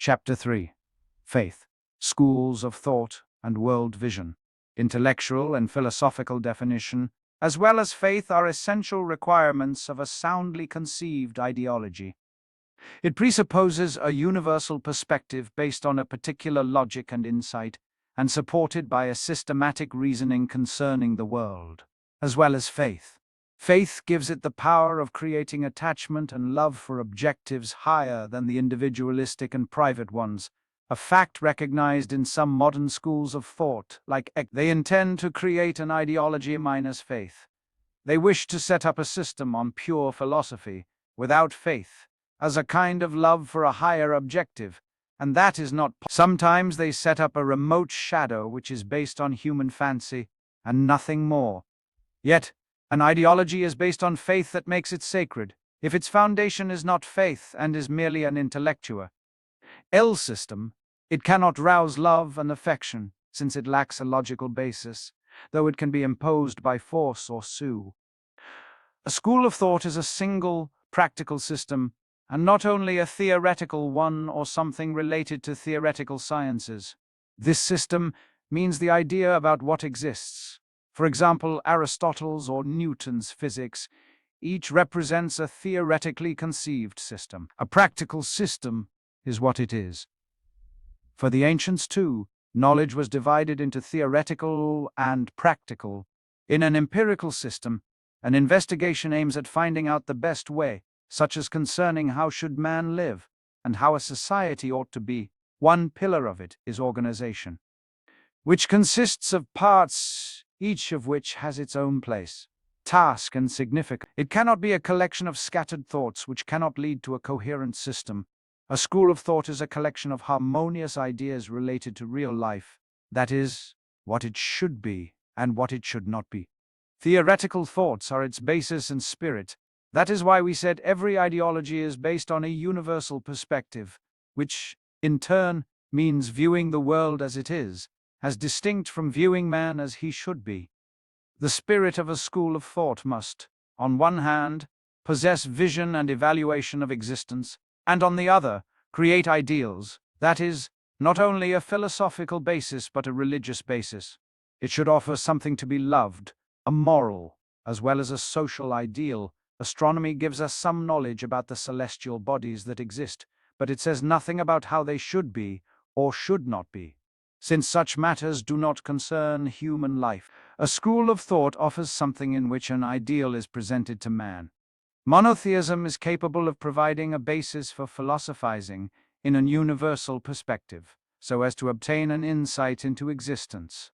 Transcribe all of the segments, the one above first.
Chapter 3. Faith, Schools of Thought and World Vision. Intellectual and philosophical definition, as well as faith, are essential requirements of a soundly conceived ideology. It presupposes a universal perspective based on a particular logic and insight, and supported by a systematic reasoning concerning the world, as well as faith. Faith gives it the power of creating attachment and love for objectives higher than the individualistic and private ones, a fact recognized in some modern schools of thought, like they intend to create an ideology minus faith. They wish to set up a system on pure philosophy, without faith, as a kind of love for a higher objective, and that is not possible. Sometimes they set up a remote shadow which is based on human fancy, and nothing more. Yet, an ideology is based on faith that makes it sacred, if its foundation is not faith and is merely an intellectual system. It cannot rouse love and affection, since it lacks a logical basis, though it can be imposed by force or sue. A school of thought is a single, practical system, and not only a theoretical one or something related to theoretical sciences. This system means the idea about what exists. For example, Aristotle's or Newton's physics, each represents a theoretically conceived system. A practical system is what it is. For the ancients, too, knowledge was divided into theoretical and practical. In an empirical system, an investigation aims at finding out the best way, such as concerning how should man live, and how a society ought to be. One pillar of it is organization, which consists of parts, each of which has its own place, task, and significance. It cannot be a collection of scattered thoughts which cannot lead to a coherent system. A school of thought is a collection of harmonious ideas related to real life, that is, what it should be and what it should not be. Theoretical thoughts are its basis and spirit. That is why we said every ideology is based on a universal perspective, which, in turn, means viewing the world as it is, as distinct from viewing man as he should be. The spirit of a school of thought must, on one hand, possess vision and evaluation of existence, and on the other, create ideals, that is, not only a philosophical basis but a religious basis. It should offer something to be loved, a moral, as well as a social ideal. Astronomy gives us some knowledge about the celestial bodies that exist, but it says nothing about how they should be or should not be, since such matters do not concern human life. A school of thought offers something in which an ideal is presented to man. Monotheism is capable of providing a basis for philosophizing in an universal perspective, so as to obtain an insight into existence.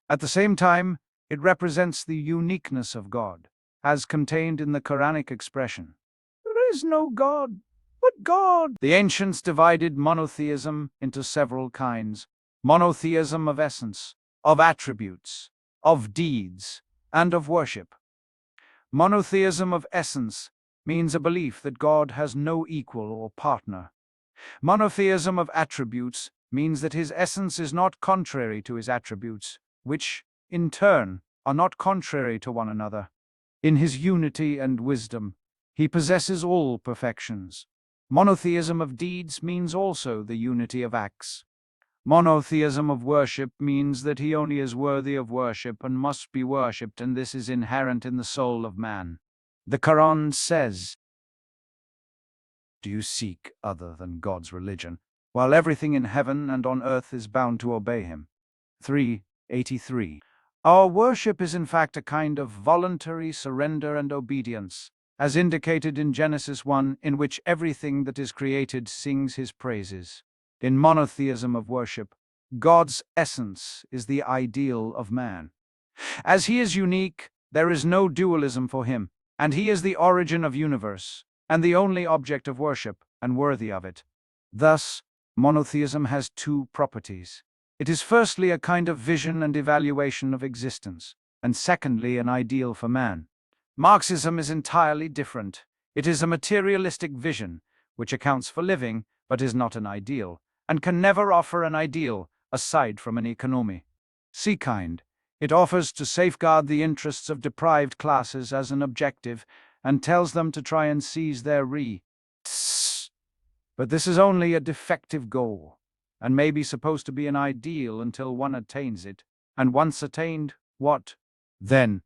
At the same time, it represents the uniqueness of God, as contained in the Quranic expression, "There is no God but God." The ancients divided monotheism into several kinds: monotheism of essence, of attributes, of deeds, and of worship. Monotheism of essence means a belief that God has no equal or partner. Monotheism of attributes means that his essence is not contrary to his attributes, which, in turn, are not contrary to one another. In his unity and wisdom, he possesses all perfections. Monotheism of deeds means also the unity of acts. Monotheism of worship means that he only is worthy of worship and must be worshipped, and this is inherent in the soul of man. The Quran says, "Do you seek other than God's religion, while everything in heaven and on earth is bound to obey him?" 3:83. Our worship is in fact a kind of voluntary surrender and obedience, as indicated in Genesis 1, in which everything that is created sings his praises. In monotheism of worship, God's essence is the ideal of man. As he is unique, there is no dualism for him, and he is the origin of universe, and the only object of worship, and worthy of it. Thus, monotheism has two properties. It is firstly a kind of vision and evaluation of existence, and secondly an ideal for man. Marxism is entirely different. It is a materialistic vision, which accounts for living, but is not an ideal, and can never offer an ideal aside from an economy. Seekind. It offers to safeguard the interests of deprived classes as an objective, and tells them to try and seize their rights. But this is only a defective goal, and may be supposed to be an ideal until one attains it. And once attained, what? Then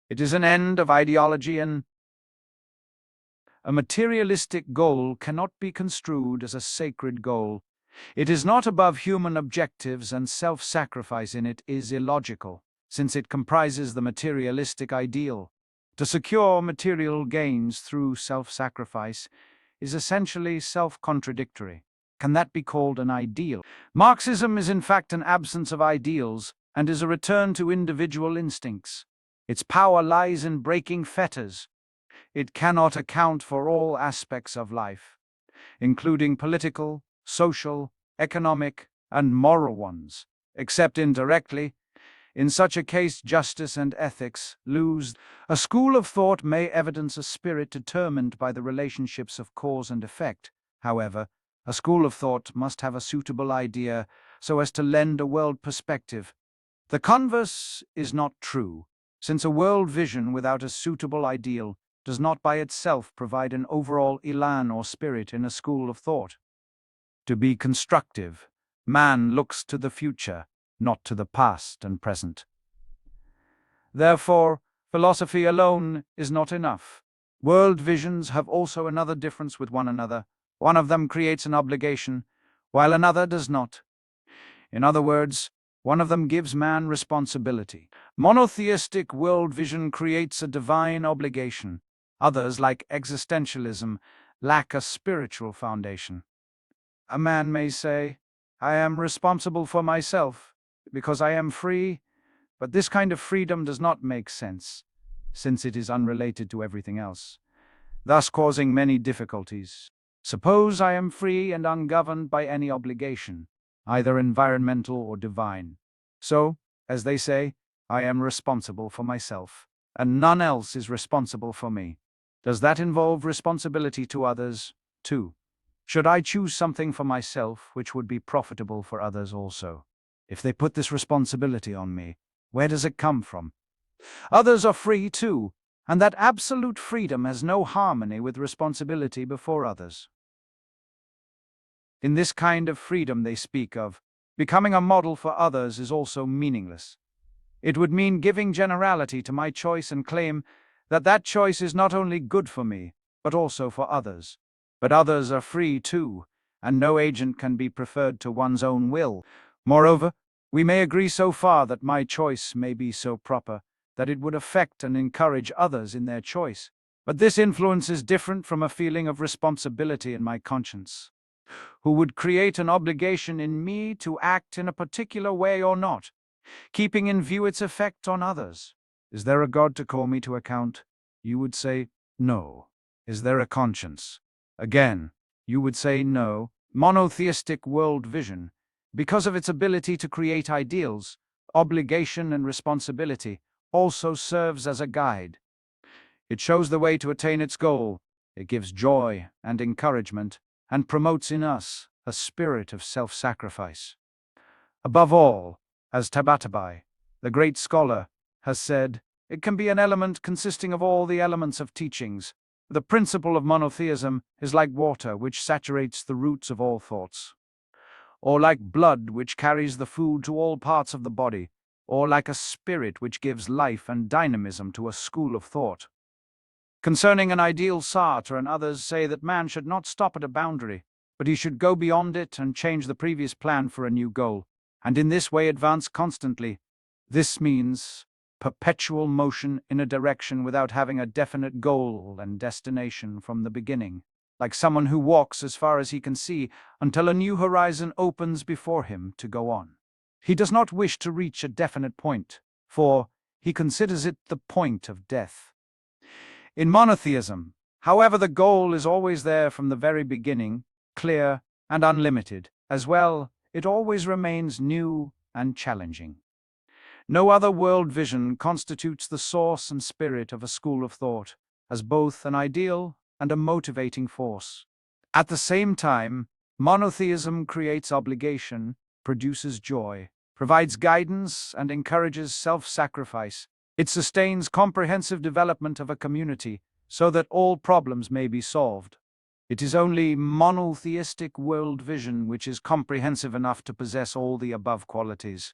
it is an end of ideology, and a materialistic goal cannot be construed as a sacred goal. It is not above human objectives, and self-sacrifice in it is illogical, since it comprises the materialistic ideal. To secure material gains through self-sacrifice is essentially self-contradictory. Can that be called an ideal? Marxism is in fact an absence of ideals and is a return to individual instincts. Its power lies in breaking fetters. It cannot account for all aspects of life, including political, social, economic, and moral ones, except indirectly. In such a case, justice and ethics lose. A school of thought may evidence a spirit determined by the relationships of cause and effect. However, a school of thought must have a suitable idea so as to lend a world perspective. The converse is not true, since a world vision without a suitable ideal does not by itself provide an overall elan or spirit in a school of thought. To be constructive, man looks to the future, not to the past and present. Therefore, philosophy alone is not enough. World visions have also another difference with one another. One of them creates an obligation, while another does not. In other words, one of them gives man responsibility. Monotheistic world vision creates a divine obligation. Others, like existentialism, lack a spiritual foundation. A man may say, "I am responsible for myself because I am free," but this kind of freedom does not make sense, since it is unrelated to everything else, thus causing many difficulties. Suppose I am free and ungoverned by any obligation, either environmental or divine. So, as they say, I am responsible for myself, and none else is responsible for me. Does that involve responsibility to others, too? Should I choose something for myself which would be profitable for others also? If they put this responsibility on me, where does it come from? Others are free too, and that absolute freedom has no harmony with responsibility before others. In this kind of freedom they speak of, becoming a model for others is also meaningless. It would mean giving generality to my choice and claim that that choice is not only good for me, but also for others. But others are free too, and no agent can be preferred to one's own will. Moreover, we may agree so far that my choice may be so proper that it would affect and encourage others in their choice. But this influence is different from a feeling of responsibility in my conscience, who would create an obligation in me to act in a particular way or not, keeping in view its effect on others. Is there a God to call me to account? You would say, no. Is there a conscience? Again, you would say no. Monotheistic world vision, because of its ability to create ideals, obligation and responsibility, also serves as a guide. It shows the way to attain its goal. It gives joy and encouragement, and promotes in us a spirit of self-sacrifice. Above all, as Tabatabai, the great scholar, has said, it can be an element consisting of all the elements of teachings. The principle of monotheism is like water which saturates the roots of all thoughts, or like blood which carries the food to all parts of the body, or like a spirit which gives life and dynamism to a school of thought. Concerning an ideal, Sartre and others say that man should not stop at a boundary, but he should go beyond it and change the previous plan for a new goal, and in this way advance constantly. This means perpetual motion in a direction without having a definite goal and destination from the beginning, like someone who walks as far as he can see until a new horizon opens before him to go on. He does not wish to reach a definite point, for he considers it the point of death. In monotheism, however, the goal is always there from the very beginning, clear and unlimited. As well, it always remains new and challenging. No other world vision constitutes the source and spirit of a school of thought, as both an ideal and a motivating force. At the same time, monotheism creates obligation, produces joy, provides guidance, and encourages self-sacrifice. It sustains comprehensive development of a community so that all problems may be solved. It is only monotheistic world vision which is comprehensive enough to possess all the above qualities.